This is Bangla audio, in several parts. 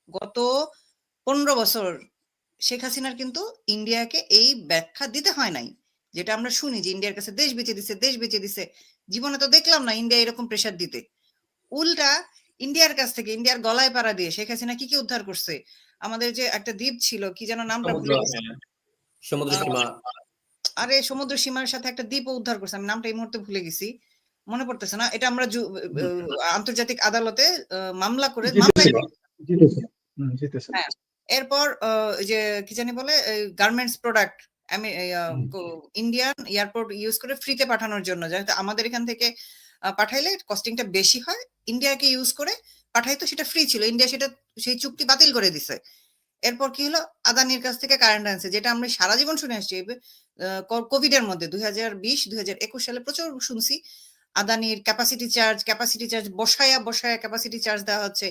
গত 15 বছর শেখ হাসিনার কিন্তু ইন্ডিয়াকে এই ব্যাখ্যা দিতে হয় নাই, যেটা আমরা শুনি যে ইন্ডিয়ার কাছে দেশ বেচে দিছে। জীবনে তো দেখলাম না ইন্ডিয়া এরকম প্রেসার দিতে। উল্টা ইন্ডিয়ার কাছ থেকে, ইন্ডিয়ার গলায় পাড়া দিয়ে শেখ হাসিনা কি কি উদ্ধার করছে? আমাদের যে একটা দ্বীপ ছিল, কি যেন নামটা ভুলে গেছি। সমুদ্র সীমা। আরে সমুদ্র সীমার সাথে একটা দ্বীপও উদ্ধার করছে, আমি নামটা এই মুহূর্তে ভুলে গেছি, মনে পড়তেছে না। এটা আমরা আন্তর্জাতিক আদালতে মামলা করে হ্যাঁ। এরপর যে কি জানি বলে গার্মেন্টস প্রোডাক্ট আমি ইন্ডিয়ান এয়ারপোর্ট ইউজ করে ফ্রিতে পাঠানোর জন্য, যাতে আমাদের এখান থেকে পাঠাইলে কস্টিংটা বেশি হয়, ইন্ডিয়াকে ইউজ করে পাঠাইতো, সেটা ফ্রি ছিল, ইন্ডিয়া সেটা সেই চুক্তি বাতিল করে দিছে। এরপর কি হলো, আদানির কাছ থেকে কারেন্ট আনছে, যেটা আমরা সারা জীবন শুনে আসছি। কোভিড এর মধ্যে 2020-2021 সালে প্রচুর শুনছি আদানির ক্যাপাসিটি চার্জ বসায়া ক্যাপাসিটি চার্জ দেওয়া হচ্ছে।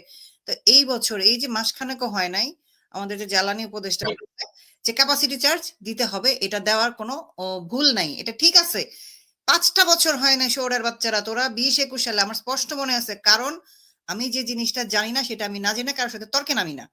তো এই বছর এই যে মাসখানেকও হয় নাই, আমাদের যে জ্বালানি উপদেষ্টা যে ক্যাপাসিটি চার্জ দিতে হবে, এটা দেওয়ার কোনো ভুল নাই, এটা ঠিক আছে। 5টা বছর হয় না শহরের বাচ্চারা, তোরা 20-21 সালে, আমার স্পষ্ট মনে আছে, কারণ আমি যে জিনিসটা জানি না সেটা আমি না জেনে কারোর সাথে তর্কে নামি না।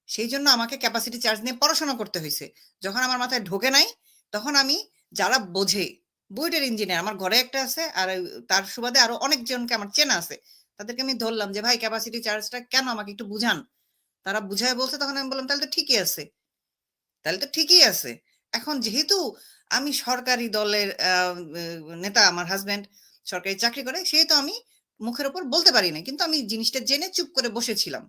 সেই জন্য আমাকে ক্যাপাসিটি চার্জ নিয়ে পড়াশোনা করতে হয়েছে। যখন আমার মাথায় ঢোকে নাই, তখন আমি যারা বোঝে, বুয়েটের ইঞ্জিনিয়ার আমার ঘরে একটা আছে, আর তার সুবাদে আরো অনেকজনকে আমার চেনা আছে, তাদেরকে আমি ধরলাম যে ভাই ক্যাপাসিটি চার্জটা কেন, আমাকে একটু বুঝান। তারা বুঝায় বলছে, তখন আমি বললাম তাহলে তো ঠিকই আছে। এখন যেহেতু আমি সরকারি দলের নেতা, আমার হাজবেন্ড সরকারি চাকরি করে, সেহেতু আমি মুখের উপর বলতে পারি না, কিন্তু আমি জিনিসটা জেনে চুপ করে বসেছিলাম।